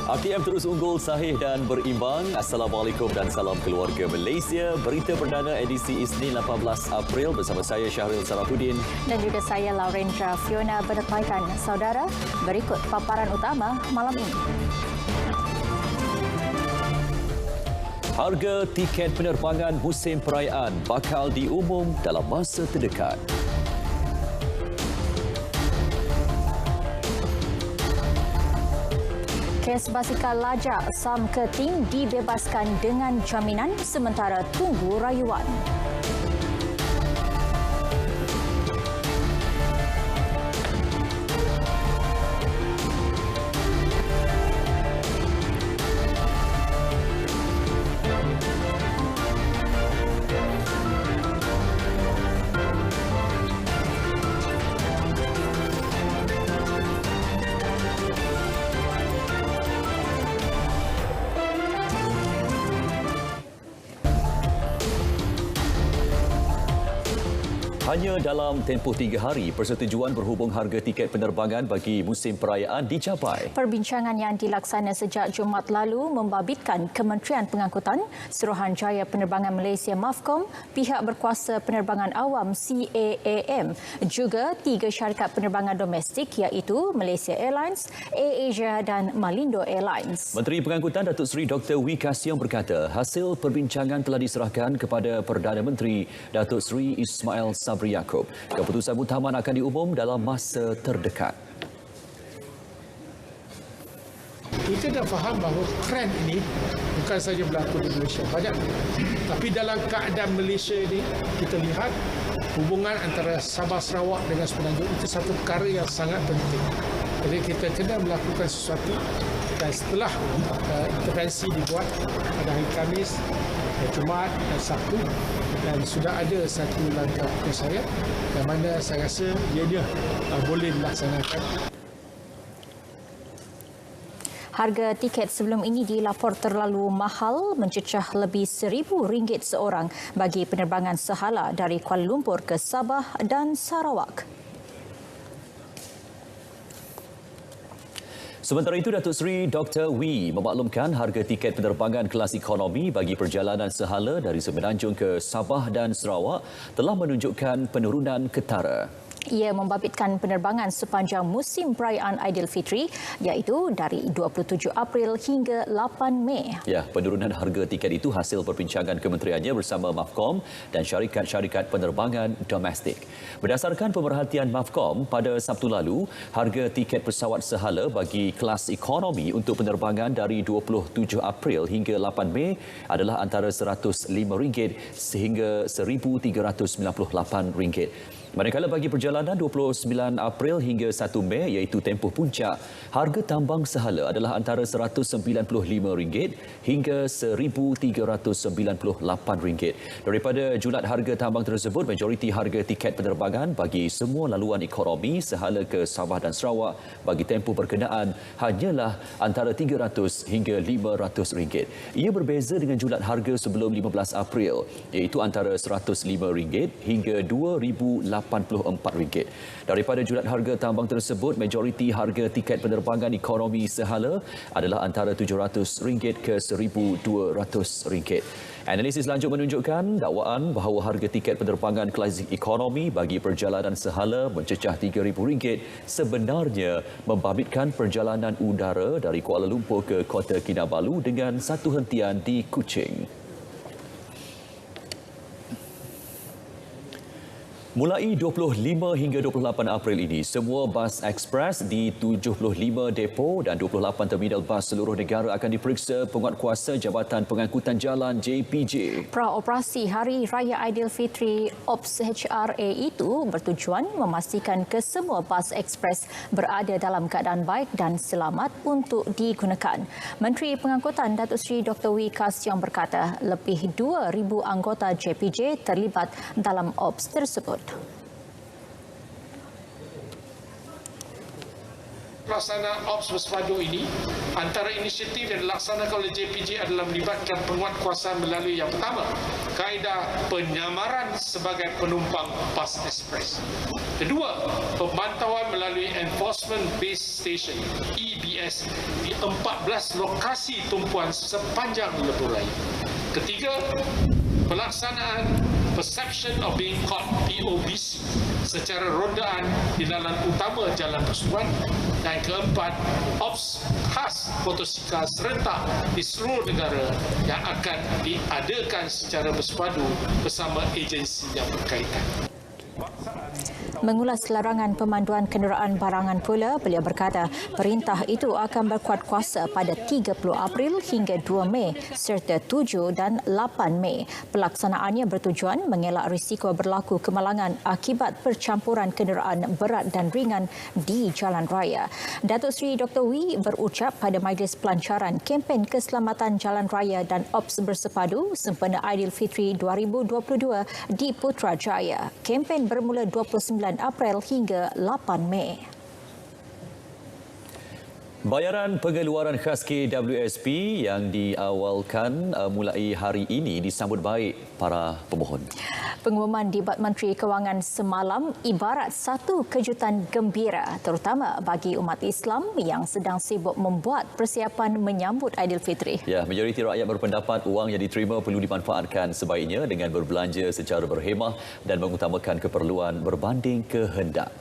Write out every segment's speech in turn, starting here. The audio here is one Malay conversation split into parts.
RTM terus unggul, sahih dan berimbang. Assalamualaikum dan salam keluarga Malaysia. Berita perdana edisi Isnin 18 April bersama saya Syahril Sarafuddin. Dan juga saya Laurendra Fiona Berdekaikan. Saudara, berikut paparan utama malam ini. Harga tiket penerbangan musim perayaan bakal diumum dalam masa terdekat. Kes basikal lajak Sam Keting dibebaskan dengan jaminan sementara tunggu rayuan. Hanya dalam tempoh 3 hari, persetujuan berhubung harga tiket penerbangan bagi musim perayaan dicapai. Perbincangan yang dilaksana sejak Jumaat lalu membabitkan Kementerian Pengangkutan, Suruhanjaya Penerbangan Malaysia MAFCOM, pihak berkuasa penerbangan awam CAAM, juga 3 syarikat penerbangan domestik iaitu Malaysia Airlines, AirAsia dan Malindo Airlines. Menteri Pengangkutan Datuk Seri Dr. Wee Ka Siong berkata, hasil perbincangan telah diserahkan kepada Perdana Menteri Datuk Seri Ismail Sabri Yaakob. Keputusan muktamar akan diumum dalam masa terdekat. Kita dah faham bahawa trend ini bukan saja berlaku di Malaysia, banyak. Tapi dalam keadaan Malaysia ini, kita lihat hubungan antara Sabah Sarawak dengan Semenanjung itu satu perkara yang sangat penting. Jadi kita kena melakukan sesuatu, dan setelah intervensi dibuat pada hari Khamis, Jumaat dan Sabtu, dan sudah ada satu langkah ke saya yang mana saya rasa dia boleh dilaksanakan. Harga tiket sebelum ini dilapor terlalu mahal, mencecah lebih RM1,000 seorang bagi penerbangan sehala dari Kuala Lumpur ke Sabah dan Sarawak. Sementara itu, Datuk Seri Dr. Wee memaklumkan harga tiket penerbangan kelas ekonomi bagi perjalanan sehala dari Semenanjung ke Sabah dan Sarawak telah menunjukkan penurunan ketara. Ia membabitkan penerbangan sepanjang musim perayaan Aidilfitri iaitu dari 27 April hingga 8 Mei. Ya, penurunan harga tiket itu hasil perbincangan kementeriannya bersama MAFCOM dan syarikat-syarikat penerbangan domestik. Berdasarkan pemerhatian MAFCOM, pada Sabtu lalu, harga tiket pesawat sehala bagi kelas ekonomi untuk penerbangan dari 27 April hingga 8 Mei adalah antara RM105 sehingga RM1,398. Manakala bagi perjalanan 29 April hingga 1 Mei iaitu tempoh puncak, harga tambang sehala adalah antara RM195 hingga RM1,398. Daripada julat harga tambang tersebut, majoriti harga tiket penerbangan bagi semua laluan ekonomi sehala ke Sabah dan Sarawak bagi tempoh berkenaan hanyalah antara RM300 hingga RM500. Ia berbeza dengan julat harga sebelum 15 April iaitu antara RM105 hingga RM2,084. Daripada julat harga tambang tersebut, majoriti harga tiket penerbangan ekonomi sehala adalah antara RM700 ke RM1,200. Analisis lanjut menunjukkan dakwaan bahawa harga tiket penerbangan kelas ekonomi bagi perjalanan sehala mencecah RM3,000 sebenarnya membabitkan perjalanan udara dari Kuala Lumpur ke Kota Kinabalu dengan satu hentian di Kuching. Mulai 25 hingga 28 April ini, semua bas ekspres di 75 depo dan 28 terminal bas seluruh negara akan diperiksa Penguatkuasa Jabatan Pengangkutan Jalan JPJ. Praoperasi Hari Raya Aidilfitri OPS HRA itu bertujuan memastikan kesemua bas ekspres berada dalam keadaan baik dan selamat untuk digunakan. Menteri Pengangkutan Datuk Seri Dr. Wee Ka Siong berkata lebih 2,000 anggota JPJ terlibat dalam OPS tersebut. Pelaksanaan OPS bersepadu ini Antara inisiatif yang dilaksanakan oleh JPJ adalah melibatkan penguatkuasaan melalui yang pertama, kaedah penyamaran sebagai penumpang bas ekspres. Kedua, pemantauan melalui Enforcement Base Station (EBS) di 14 lokasi tumpuan sepanjang lebuh raya. Ketiga, pelaksanaan Perception of Being Caught (POBC) secara rondaan di jalan utama jalan persuan. Dan keempat, ops khas motosikal serentak di seluruh negara yang akan diadakan secara bersepadu bersama agensi yang berkaitan. Mengulas larangan pemanduan kenderaan barangan pula, beliau berkata perintah itu akan berkuat kuasa pada 30 April hingga 2 Mei serta 7 dan 8 Mei. Pelaksanaannya bertujuan mengelak risiko berlaku kemalangan akibat percampuran kenderaan berat dan ringan di jalan raya. Datuk Seri Dr. Wee berucap pada majlis pelancaran kempen keselamatan jalan raya dan ops bersepadu sempena Aidilfitri 2022 di Putrajaya. Kempen bermula 29 April hingga 8 Mei. Bayaran pengeluaran khas KWSP yang diawalkan mulai hari ini disambut baik para pemohon. Pengumuman dibuat Menteri Kewangan semalam ibarat satu kejutan gembira terutama bagi umat Islam yang sedang sibuk membuat persiapan menyambut Aidilfitri. Ya, majoriti rakyat berpendapat wang yang diterima perlu dimanfaatkan sebaiknya dengan berbelanja secara berhemah dan mengutamakan keperluan berbanding kehendak.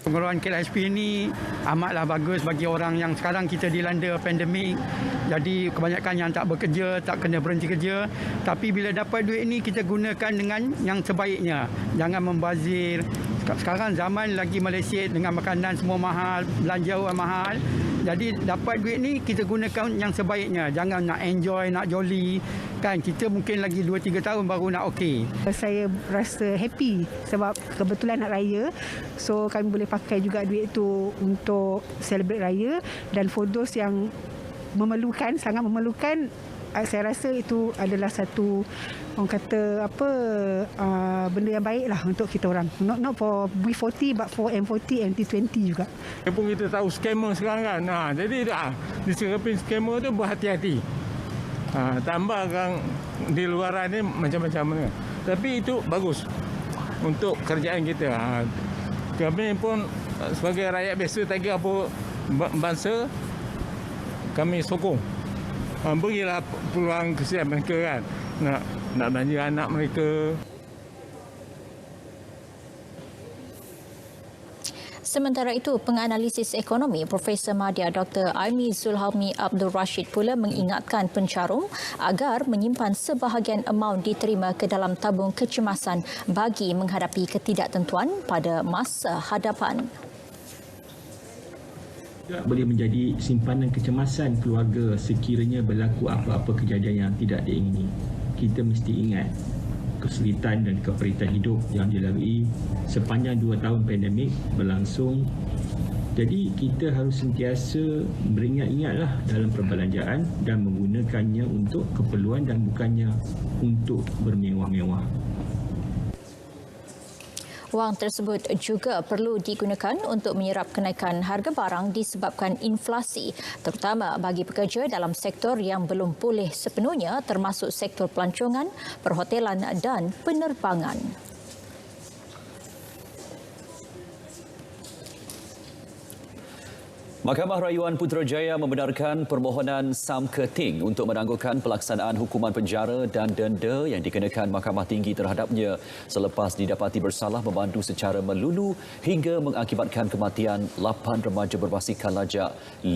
Pengeluaran KLSP ini amatlah bagus bagi orang yang sekarang kita dilanda pandemik. Jadi kebanyakan yang tak bekerja, tak kena berhenti kerja. Tapi bila dapat duit ini kita gunakan dengan yang sebaiknya. Jangan membazir. Sekarang zaman lagi Malaysia dengan makanan semua mahal, belanja orang mahal. Jadi dapat duit ni kita gunakan yang sebaiknya. Jangan nak enjoy, nak jolly. Kan kita mungkin lagi 2-3 tahun baru nak okey. Saya rasa happy sebab kebetulan nak raya. So kami boleh pakai juga duit tu untuk celebrate raya. Dan for those yang memerlukan, sangat memerlukan, saya rasa itu adalah satu orang kata benda yang baik lah untuk kita orang. Not for B40 but for M40 and T20 juga. Pun kita tahu scammer sekarang kan. Jadi diserapin scammer tu berhati-hati. Tambahkan di luaran ni macam-macam. Tapi itu bagus untuk kerjaan kita. Kami pun sebagai rakyat biasa tadi apa bangsa kami sokong. Berilah peluang kesian mereka kan. Nak belanja anak mereka. Sementara itu, penganalisis ekonomi Profesor Madya Dr. Aimi Zulhaumi Abdul Rashid pula mengingatkan pencarum agar menyimpan sebahagian amaun diterima ke dalam tabung kecemasan bagi menghadapi ketidaktentuan pada masa hadapan. Boleh menjadi simpanan kecemasan keluarga sekiranya berlaku apa-apa kejadian yang tidak diingini. Kita mesti ingat kesulitan dan keperitan hidup yang dilalui sepanjang 2 tahun pandemik berlangsung. Jadi kita harus sentiasa beringat-ingatlah dalam perbelanjaan dan menggunakannya untuk keperluan dan bukannya untuk bermewah-mewah. Wang tersebut juga perlu digunakan untuk menyerap kenaikan harga barang disebabkan inflasi, terutama bagi pekerja dalam sektor yang belum pulih sepenuhnya termasuk sektor pelancongan, perhotelan dan penerbangan. Mahkamah Rayuan Putrajaya membenarkan permohonan Sam Keting untuk menangguhkan pelaksanaan hukuman penjara dan denda yang dikenakan Mahkamah Tinggi terhadapnya selepas didapati bersalah memandu secara melulu hingga mengakibatkan kematian 8 remaja berbasikal lajak 5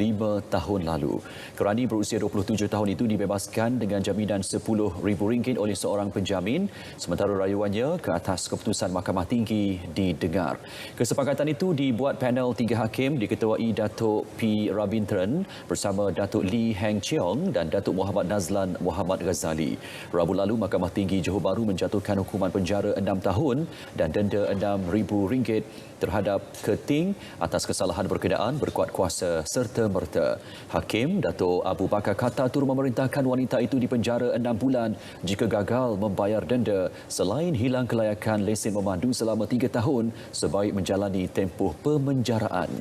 tahun lalu. Kerani berusia 27 tahun itu dibebaskan dengan jaminan RM10,000 oleh seorang penjamin sementara rayuannya ke atas keputusan Mahkamah Tinggi didengar. Kesepakatan itu dibuat panel 3 hakim diketuai Datuk P. Ravindran bersama Datuk Lee Heng Cheong dan Datuk Muhammad Nazlan Muhammad Ghazali. Rabu lalu, Mahkamah Tinggi Johor Bahru menjatuhkan hukuman penjara 6 tahun dan denda RM6,000 terhadap Keting atas kesalahan berkenaan berkuat kuasa serta-merta. Hakim Datuk Abu Bakar Kata turut memerintahkan wanita itu dipenjara 6 bulan jika gagal membayar denda selain hilang kelayakan lesen memandu selama 3 tahun sebaik menjalani tempoh pemenjaraan.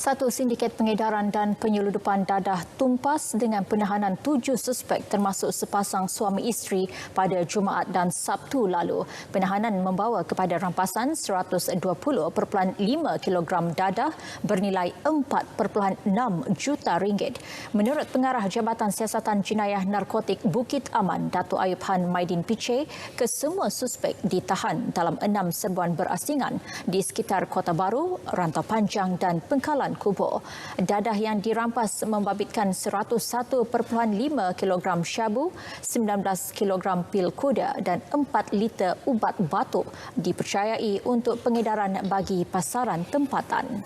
Satu sindiket pengedaran dan penyeludupan dadah tumpas dengan penahanan 7 suspek termasuk sepasang suami isteri pada Jumaat dan Sabtu lalu. Penahanan membawa kepada rampasan 120.5 kilogram dadah bernilai 4.6 juta ringgit. Menurut Pengarah Jabatan Siasatan Jenayah Narkotik Bukit Aman, Datuk Ayub Han Maidin Piche, kesemua suspek ditahan dalam 6 serbuan berasingan di sekitar Kota Baru, Rantau Panjang dan Pengkalan Kubur. Dadah yang dirampas membabitkan 101.5 kilogram syabu, 19 kilogram pil kuda dan 4 liter ubat batuk dipercayai untuk pengedaran bagi pasaran tempatan.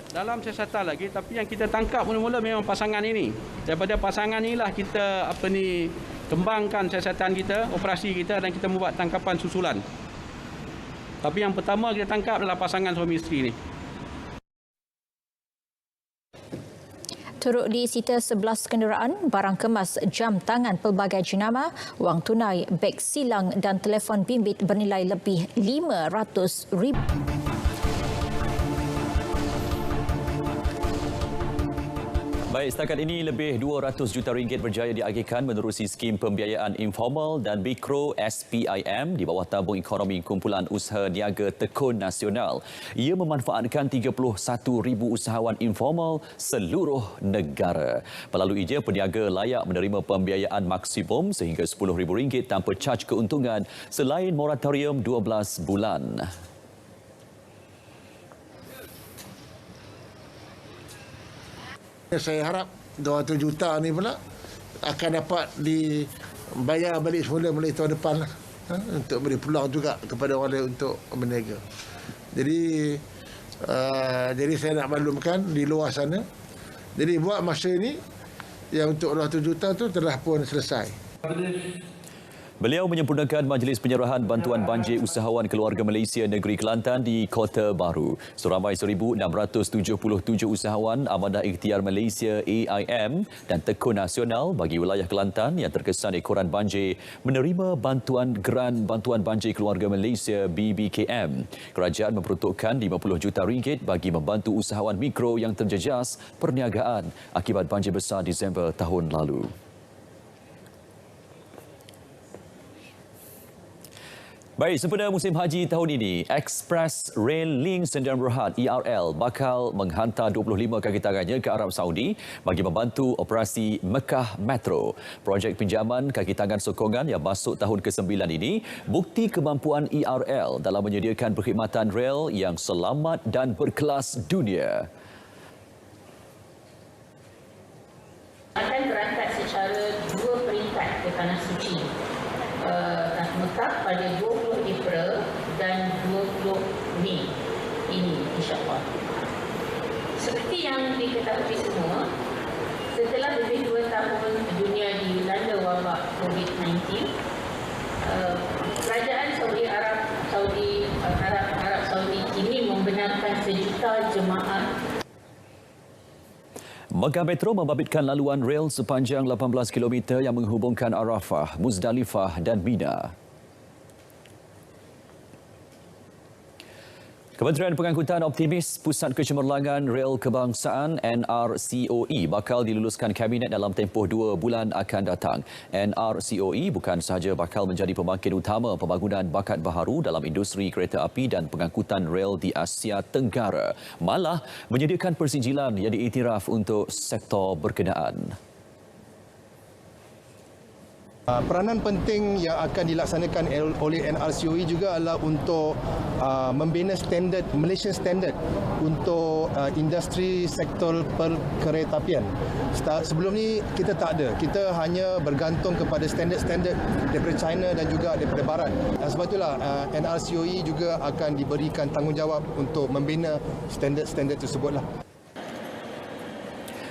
Dalam siasatan lagi, tapi yang kita tangkap mula-mula memang pasangan ini. Daripada pasangan inilah kita kembangkan siasatan kita, operasi kita dan kita membuat tangkapan susulan. Tapi yang pertama kita tangkap adalah pasangan suami isteri ini. Turut disita 11 kenderaan, barang kemas, jam tangan pelbagai jenama, wang tunai, beg silang dan telefon bimbit bernilai lebih RM500,000. Baik, setakat ini lebih 200 juta ringgit berjaya diagihkan menerusi skim pembiayaan informal dan mikro SPIM di bawah tabung ekonomi Kumpulan Usaha Niaga Tekun Nasional. Ia memanfaatkan 31,000 usahawan informal seluruh negara. Melalui ia, peniaga layak menerima pembiayaan maksimum sehingga RM10,000 tanpa caj keuntungan selain moratorium 12 bulan. Saya harap 200 juta ni pula akan dapat dibayar balik semula mulai tahun depan lah, untuk beri peluang juga kepada orang lain untuk berniaga. Jadi saya nak maklumkan di luar sana. Jadi buat masa ini yang untuk 200 juta tu telah pun selesai. Beliau menyempurnakan majlis penyerahan bantuan banjir usahawan keluarga Malaysia Negeri Kelantan di Kota Baru. Seramai 1,677 usahawan Amanah Ikhtiar Malaysia AIM dan Tekun Nasional bagi wilayah Kelantan yang terkesan ekoran banjir menerima bantuan geran bantuan banjir keluarga Malaysia BBKM. Kerajaan memperuntukkan RM50 juta bagi membantu usahawan mikro yang terjejas perniagaan akibat banjir besar Disember tahun lalu. Baik, sempena musim haji tahun ini, Express Rail Link Sdn Bhd ERL bakal menghantar 25 kaki tangannya ke Arab Saudi bagi membantu operasi Mekah Metro. Projek pinjaman kaki tangan sokongan yang masuk tahun ke-9 ini bukti kemampuan ERL dalam menyediakan perkhidmatan rel yang selamat dan berkelas dunia. Akan berangkat secara 2 peringkat ke Tanah Suci. Mekah pada 20 April dan 20 Mei ini, insyaAllah. Seperti yang diketahui semua, setelah lebih 2 tahun dunia dilanda wabak COVID-19, Kerajaan Saudi Arab Saudi kini membenarkan sejuta jemaah. Mekah Metro membabitkan laluan rel sepanjang 18 km yang menghubungkan Arafah, Muzdalifah dan Mina. Kementerian Pengangkutan optimis Pusat Kecemerlangan Rel Kebangsaan NRCOE bakal diluluskan Kabinet dalam tempoh 2 bulan akan datang. NRCOE bukan sahaja bakal menjadi pembangkit utama pembangunan bakat baharu dalam industri kereta api dan pengangkutan rel di Asia Tenggara, malah menyediakan persijilan yang diiktiraf untuk sektor berkenaan. Peranan penting yang akan dilaksanakan oleh NRCOE juga adalah untuk membina standard Malaysian standard untuk industri sektor perkeretapian. Sebelum ni kita tak ada. Kita hanya bergantung kepada standard-standard daripada China dan juga daripada Barat. Sebab itulah NRCOE juga akan diberikan tanggungjawab untuk membina standard-standard tersebutlah.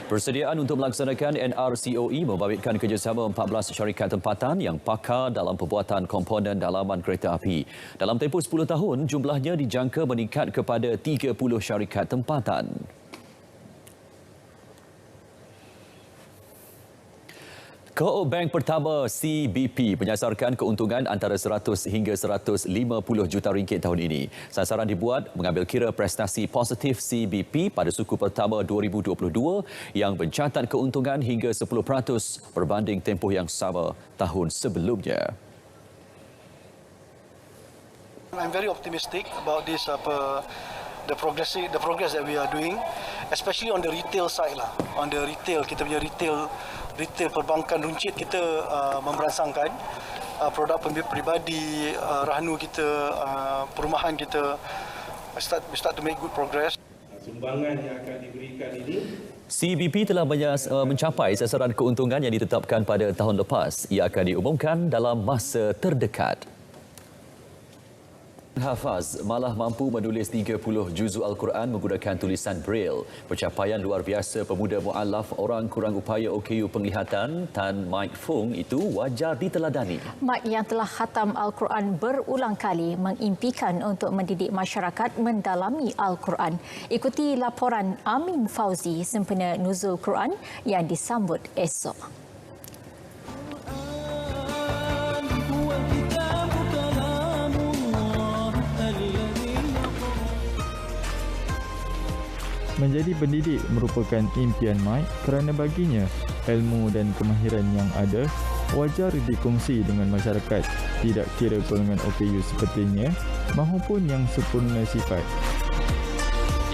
Persediaan untuk melaksanakan NRCOE membabitkan kerjasama 14 syarikat tempatan yang pakar dalam pembuatan komponen dalaman kereta api. Dalam tempoh 10 tahun, jumlahnya dijangka meningkat kepada 30 syarikat tempatan. Co-op Bank pertama CBP menyasarkan keuntungan antara 100 hingga 150 juta ringgit tahun ini. Sasaran dibuat mengambil kira prestasi positif CBP pada suku pertama 2022 yang mencatat keuntungan hingga 10% berbanding tempoh yang sama tahun sebelumnya. I'm very optimistic about this the progress that we are doing, especially on the retail side lah. On the retail, kita punya retail perbankan runcit kita memberansangkan produk peribadi, rahnu kita, perumahan kita, we start to make good progress. Sumbangan yang akan diberikan ini CBP telah mencapai sasaran keuntungan yang ditetapkan pada tahun lepas. Ia akan diumumkan dalam masa terdekat. Hafaz malah mampu menulis 30 juzuk Al-Quran menggunakan tulisan Braille. Pencapaian luar biasa pemuda mu'alaf orang kurang upaya OKU penglihatan Tan Mike Fung itu wajar diteladani. Mike yang telah khatam Al-Quran berulang kali mengimpikan untuk mendidik masyarakat mendalami Al-Quran. Ikuti laporan Amin Fauzi sempena Nuzul Quran yang disambut esok. Menjadi pendidik merupakan impian Mike kerana baginya ilmu dan kemahiran yang ada wajar dikongsi dengan masyarakat, tidak kira golongan OKU sepertinya mahupun yang sempurna sifat.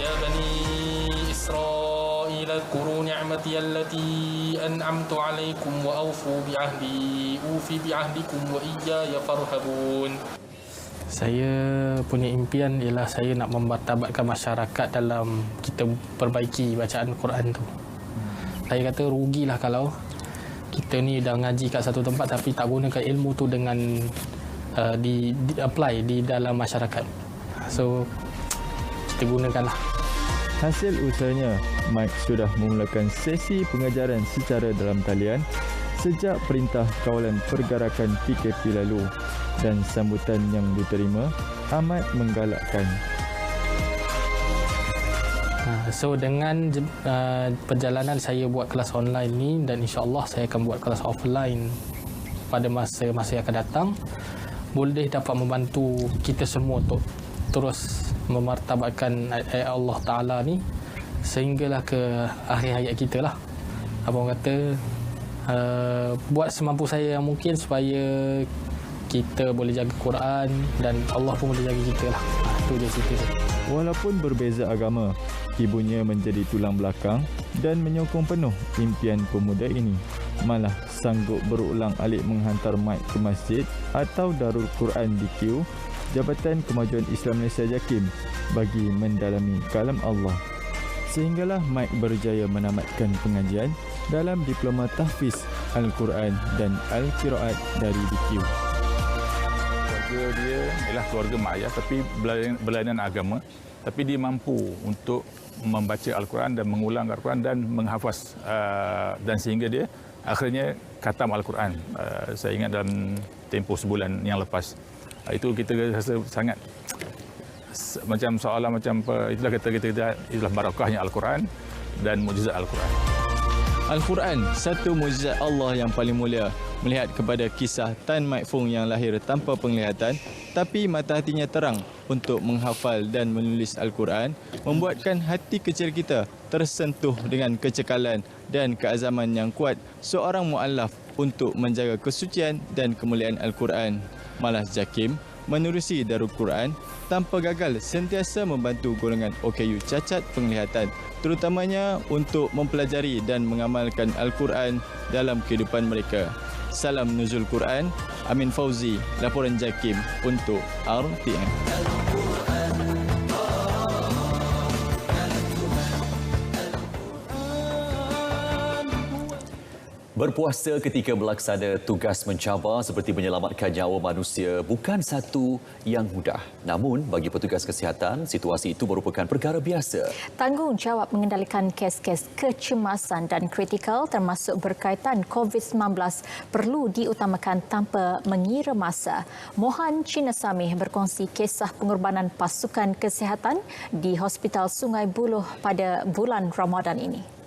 Ya Bani Israel, اذكروا نعمتي التي أنعمت عليكم وأوفوا بعهدي أوفي بعهدكم وإياي فارهبون. Saya punya impian ialah saya nak memartabatkan masyarakat dalam kita perbaiki bacaan Quran tu. Saya kata rugilah kalau kita ni dah ngaji kat satu tempat tapi tak gunakan ilmu tu dengan di apply di dalam masyarakat. So kita gunakanlah. Hasil usahanya, Mike sudah memulakan sesi pengajaran secara dalam talian sejak perintah kawalan pergerakan PKP lalu. Dan sambutan yang diterima amat menggalakkan. So dengan perjalanan saya buat kelas online ni dan insya-Allah saya akan buat kelas offline pada masa-masa yang akan datang, boleh dapat membantu kita semua untuk terus memartabatkan ayat Allah Taala ni sehinggalah ke akhir hayat kita lah. Abang kata buat semampu saya yang mungkin supaya kita boleh jaga Quran dan Allah pun boleh jaga kita lah. Itu je cerita saya. Walaupun berbeza agama, ibunya menjadi tulang belakang dan menyokong penuh impian pemuda ini. Malah sanggup berulang-alik menghantar Mike ke masjid atau Darul Quran di Q, Jabatan Kemajuan Islam Malaysia JAKIM, bagi mendalami kalam Allah. Sehinggalah Mike berjaya menamatkan pengajian dalam Diploma Tahfiz Al-Quran dan Al-Qiraat dari DQ. Keluarga dia ialah keluarga mak ayah tapi berlainan agama, tapi dia mampu untuk membaca Al-Quran dan mengulang Al-Quran dan menghafaz dan sehingga dia akhirnya khatam Al-Quran. Saya ingat dalam tempoh sebulan yang lepas. Itu kita rasa sangat macam soalan macam itulah kata kita itulah barakahnya Al-Quran dan mukjizat Al-Quran. Al-Quran, satu mukjizat Allah yang paling mulia. Melihat kepada kisah Tan Mike Fung yang lahir tanpa penglihatan tapi mata hatinya terang untuk menghafal dan menulis Al-Quran, membuatkan hati kecil kita tersentuh dengan kecekalan dan keazaman yang kuat seorang mu'allaf untuk menjaga kesucian dan kemuliaan Al-Quran. Malah JAKIM menerusi Darul Quran tanpa gagal sentiasa membantu golongan OKU cacat penglihatan, terutamanya untuk mempelajari dan mengamalkan Al-Quran dalam kehidupan mereka. Salam Nuzul Quran, Amin Fauzi, laporan JAKIM untuk RTM. Berpuasa ketika melaksana tugas mencabar seperti menyelamatkan nyawa manusia bukan satu yang mudah. Namun, bagi petugas kesihatan, situasi itu merupakan perkara biasa. Tanggungjawab mengendalikan kes-kes kecemasan dan kritikal termasuk berkaitan COVID-19 perlu diutamakan tanpa mengira masa. Mohan Cinasamih berkongsi kisah pengorbanan pasukan kesihatan di Hospital Sungai Buloh pada bulan Ramadan ini.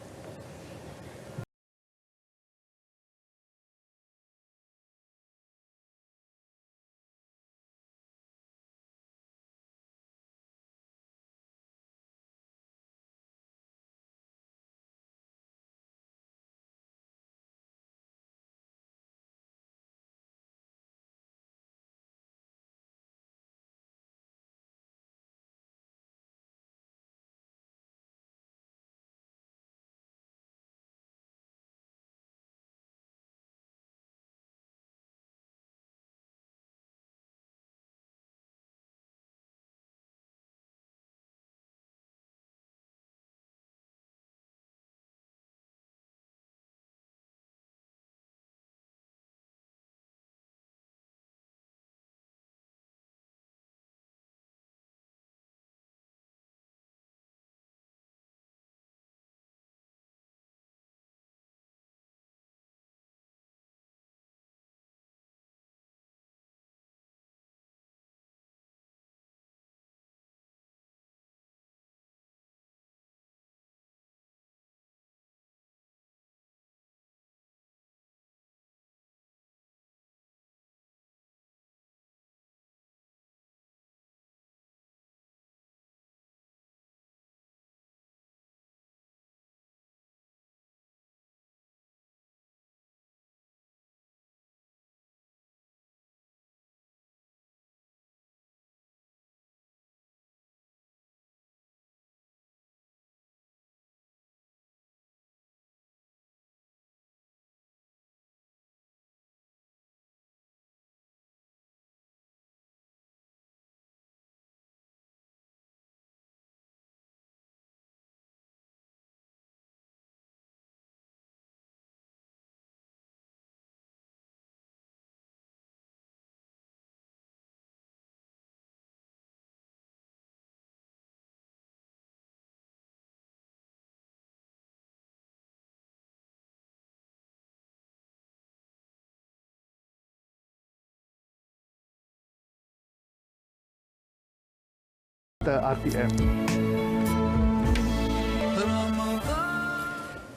RTM.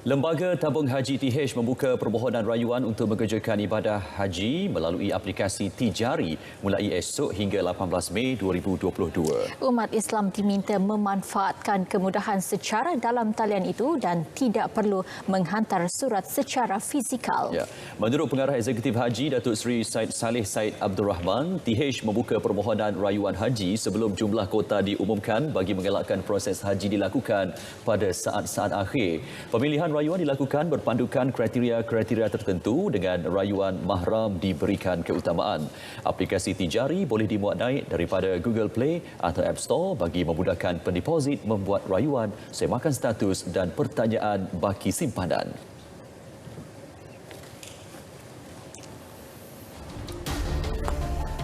Lembaga Tabung Haji TH membuka permohonan rayuan untuk mengerjakan ibadah haji melalui aplikasi Tijari mulai esok hingga 18 Mei 2022. Umat Islam diminta memanfaatkan kemudahan secara dalam talian itu dan tidak perlu menghantar surat secara fizikal. Ya. Menurut Pengarah Eksekutif Haji Datuk Seri Said Saleh Said Abdul Rahman, TH membuka permohonan rayuan haji sebelum jumlah kota diumumkan bagi mengelakkan proses haji dilakukan pada saat-saat akhir. Pemilihan rayuan dilakukan berpandukan kriteria-kriteria tertentu dengan rayuan mahram diberikan keutamaan. Aplikasi Tijari boleh dimuat naik daripada Google Play atau App Store bagi memudahkan pendeposit, membuat rayuan, semakan status dan pertanyaan baki simpanan.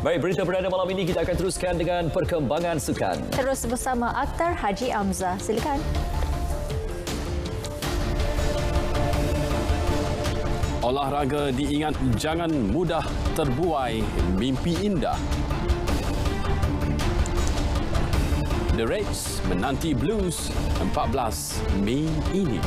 Baik, berita perdana malam ini kita akan teruskan dengan perkembangan sukan. Terus bersama aktor Haji Amza. Silakan. Olahraga diingat jangan mudah terbuai mimpi indah. The Reds menanti Blues 14 Mei ini.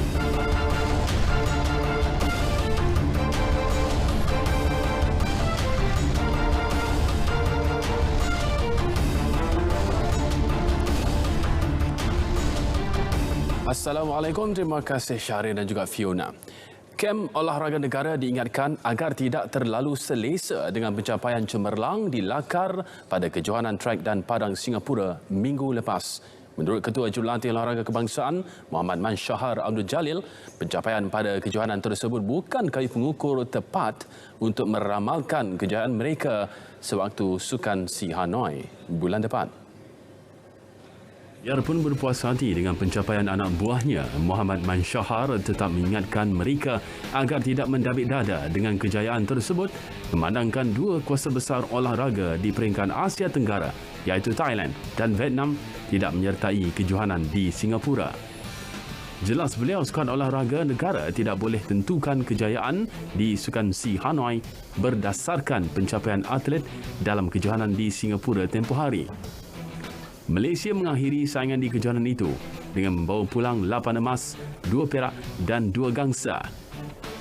Assalamualaikum, terima kasih Syahrin dan juga Fiona. Kem Olahraga Negara diingatkan agar tidak terlalu selesa dengan pencapaian cemerlang di Lakar pada kejohanan trek dan padang Singapura minggu lepas. Menurut Ketua Jurulatih Olahraga Kebangsaan Muhammad Mansyahar Abdul Jalil, pencapaian pada kejohanan tersebut bukan kayu pengukur tepat untuk meramalkan kejayaan mereka sewaktu Sukan Si Hanoi bulan depan. Biarpun berpuas hati dengan pencapaian anak buahnya, Muhammad Mansyahar tetap mengingatkan mereka agar tidak mendabik dada dengan kejayaan tersebut, memandangkan dua kuasa besar olahraga di peringkat Asia Tenggara iaitu Thailand dan Vietnam tidak menyertai kejohanan di Singapura. Jelas beliau skuad olahraga negara tidak boleh tentukan kejayaan di Sukan Si Hanoi berdasarkan pencapaian atlet dalam kejohanan di Singapura tempoh hari. Malaysia mengakhiri saingan di kejohanan itu dengan membawa pulang 8 emas, 2 perak dan 2 gangsa.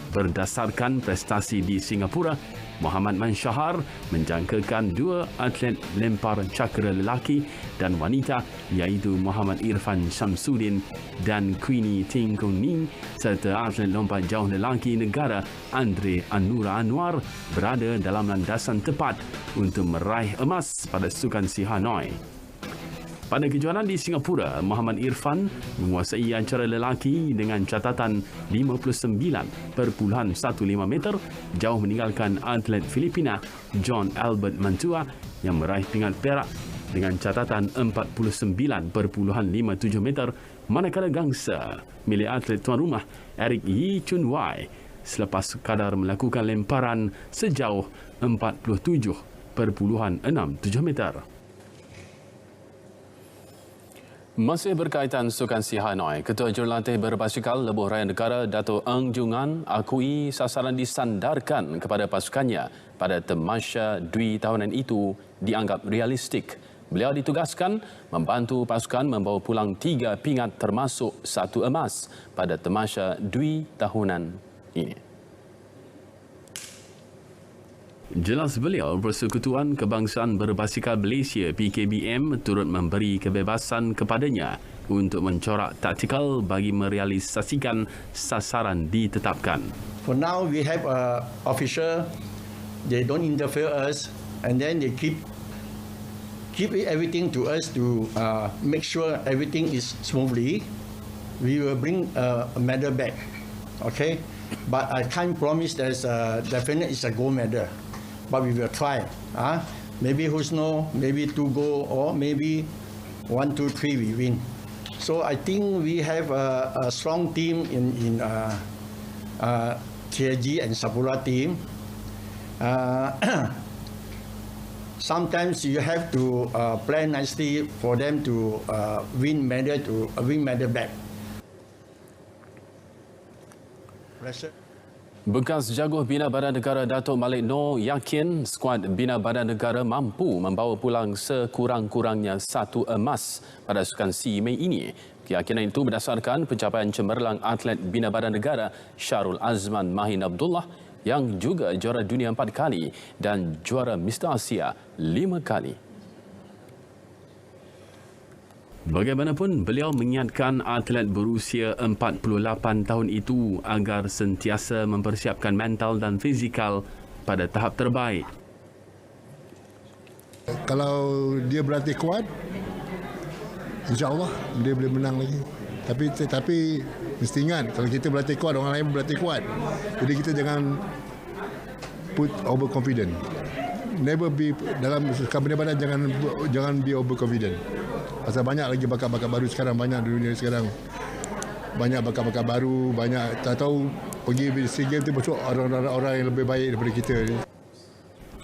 Berdasarkan prestasi di Singapura, Muhammad Mansyahar menjangkakan 2 atlet lempar cakra lelaki dan wanita iaitu Muhammad Irfan Syamsuddin dan Queenie Ting Kong Ning serta atlet lompat jauh lelaki negara Andre Anura Anwar berada dalam landasan tepat untuk meraih emas pada Sukan Si Hanoi. Pada kejohanan di Singapura, Muhammad Irfan menguasai acara lelaki dengan catatan 59.15 meter, jauh meninggalkan atlet Filipina John Albert Mantua yang meraih pingat perak dengan catatan 49.57 meter, manakala gangsa milik atlet tuan rumah Eric Yi Chun Wai selepas kadar melakukan lemparan sejauh 47.67 meter. Masih berkaitan Sukan Si Hanoi, Ketua Jurulatih Berbasikal Lebuh Raya Negara Dato' Ng Jungan akui sasaran disandarkan kepada pasukannya pada Tamasya Dwi tahunan itu dianggap realistik. Beliau ditugaskan membantu pasukan membawa pulang 3 pingat termasuk 1 emas pada Tamasya Dwi tahunan ini. Jelas beliau, Persekutuan Kebangsaan Berbasikal Malaysia PKBM turut memberi kebebasan kepadanya untuk mencorak taktikal bagi merealisasikan sasaran ditetapkan. For now we have official, they don't interfere us and then they keep everything to us to make sure everything is smoothly. We will bring a medal back, okay? But I can't promise there's definitely it's a gold medal. But we will try. Maybe who's know, maybe 2 gold or maybe 1, 2, 3 we win. So I think we have a strong team in TRG and Sapura team. Sometimes you have to plan nicely for them to win medal back. Bekas Jaguar Bina Badan Negara Datuk Malik Noor yakin skuad Bina Badan Negara mampu membawa pulang sekurang-kurangnya 1 emas pada Sukan SEA Mei ini. Keyakinan itu berdasarkan pencapaian cemerlang atlet Bina Badan Negara Syarul Azman Mahin Abdullah yang juga juara dunia 4 kali dan juara Mr. Asia 5 kali. Bagaimanapun, beliau mengingatkan atlet berusia 48 tahun itu agar sentiasa mempersiapkan mental dan fizikal pada tahap terbaik. Kalau dia berlatih kuat, insya-Allah dia boleh menang lagi. Tapi mesti ingat, kalau kita berlatih kuat, orang lain berlatih kuat. Jadi kita jangan put overconfident. Never be dalam Bina Badan, jangan be overconfident. Pasal banyak lagi bakat-bakat baru sekarang, banyak di dunia sekarang. Banyak bakat-bakat baru, banyak tak tahu pergi SEA Games tu besok orang yang lebih baik daripada kita ni.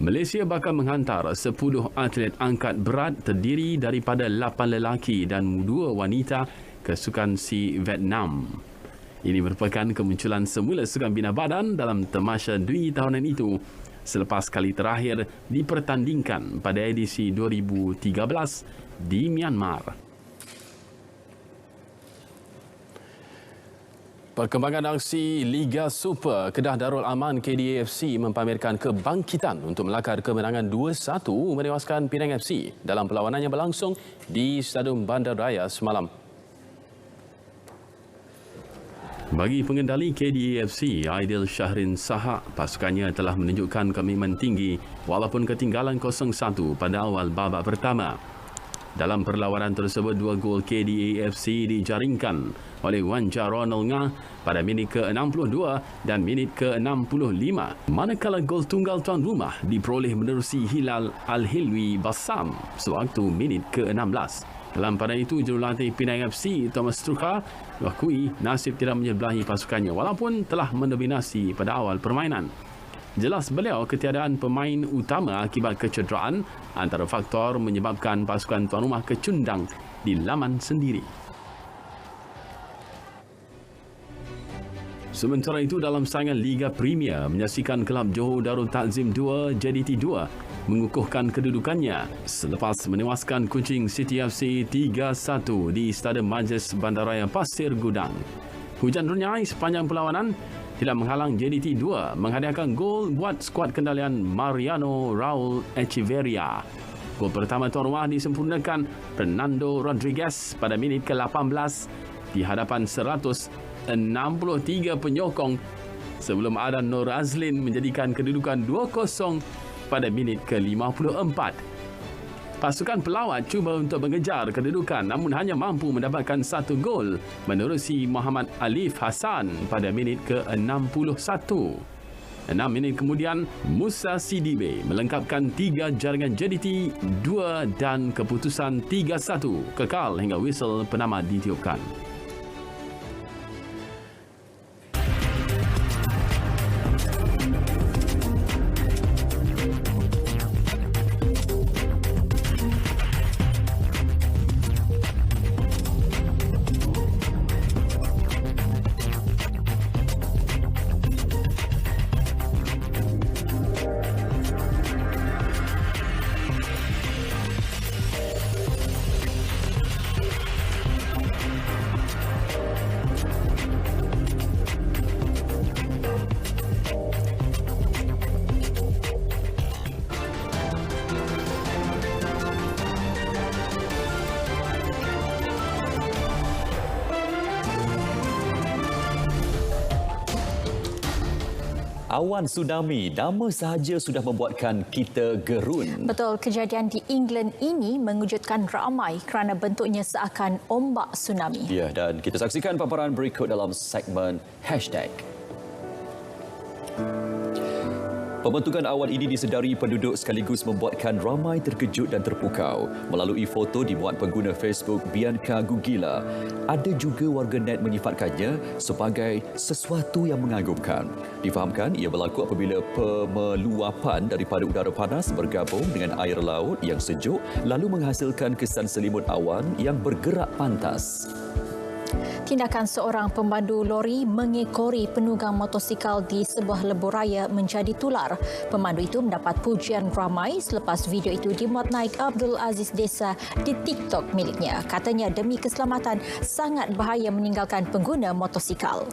Malaysia bakal menghantar 10 atlet angkat berat terdiri daripada 8 lelaki dan 2 wanita ke Sukan SEA Vietnam. Ini merupakan kemunculan semula Sukan Bina Badan dalam tamasya Dwi tahunan itu selepas kali terakhir dipertandingkan pada edisi 2013 di Myanmar. Perkembangan aksi Liga Super, Kedah Darul Aman KDA FC mempamerkan kebangkitan untuk melakar kemenangan 2-1 menewaskan Penang FC dalam perlawanan yang berlangsung di Stadium Bandaraya semalam. Bagi pengendali KDA FC, Aidil Syahrin Sahak, pasukannya telah menunjukkan komitmen tinggi walaupun ketinggalan 0-1 pada awal babak pertama. Dalam perlawanan tersebut, 2 gol KDA FC dijaringkan oleh Wanja Ronald Ngah pada minit ke-62 dan minit ke-65. Manakala gol tunggal tuan rumah diperoleh menerusi Hilal Al-Hilwi Bassam sewaktu minit ke-16. Dalam pada itu, jurulatih Penang FC Thomas Tuchel mengakui nasib tidak menyebelahi pasukannya walaupun telah mendominasi pada awal permainan. Jelas beliau ketiadaan pemain utama akibat kecederaan antara faktor menyebabkan pasukan tuan rumah kecundang di laman sendiri. Sementara itu, dalam saingan Liga Premier, menyaksikan kelab Johor Darul Takzim 2 JDT 2 mengukuhkan kedudukannya selepas menewaskan Kuching City FC 3-1 di Stadium Majlis Bandaraya Pasir Gudang. Hujan renyai sepanjang perlawanan tidak menghalang JDT 2 menghadiahkan gol buat skuad kendalian Mariano Raul Echeverria. Gol pertama tuan rumah disempurnakan Fernando Rodriguez pada minit ke-18 di hadapan 163 penyokong sebelum Adan Nur Azlin menjadikan kedudukan 2-0 pada minit ke-54. Pasukan pelawat cuba untuk mengejar kedudukan namun hanya mampu mendapatkan 1 gol menerusi Muhammad Alif Hassan pada minit ke-61. 6 minit kemudian, Musa Sidibe melengkapkan 3 jaringan JDT 2 dan keputusan 3-1 kekal hingga whistle penamat ditiupkan. Awan tsunami, nama sahaja sudah membuatkan kita gerun. Betul, kejadian di England ini mengejutkan ramai kerana bentuknya seakan ombak tsunami. Ya, dan kita saksikan paparan berikut dalam segmen Hashtag. Pembentukan awan ini disedari penduduk sekaligus membuatkan ramai terkejut dan terpukau. Melalui foto dimuat pengguna Facebook Bianca Gugila, ada juga warganet menyifatkannya sebagai sesuatu yang mengagumkan. Difahamkan ia berlaku apabila pemeluapan daripada udara panas bergabung dengan air laut yang sejuk lalu menghasilkan kesan selimut awan yang bergerak pantas. Tindakan seorang pemandu lori mengekori penunggang motosikal di sebuah lebuh raya menjadi tular. Pemandu itu mendapat pujian ramai selepas video itu dimuat naik Abdul Aziz Desa di TikTok miliknya. Katanya demi keselamatan sangat bahaya meninggalkan pengguna motosikal.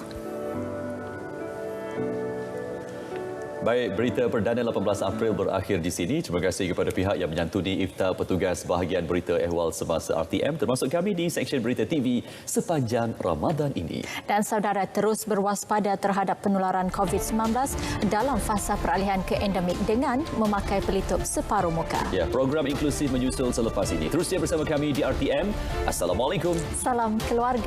Baik, berita perdana 18 April berakhir di sini. Terima kasih kepada pihak yang menyantuni iftar petugas bahagian berita ehwal semasa RTM termasuk kami di Seksyen Berita TV sepanjang Ramadan ini. Dan saudara terus berwaspada terhadap penularan COVID-19 dalam fasa peralihan ke endemik dengan memakai pelitup separuh muka. Ya, program inklusif menyusul selepas ini. Terusnya bersama kami di RTM. Assalamualaikum. Salam keluarga.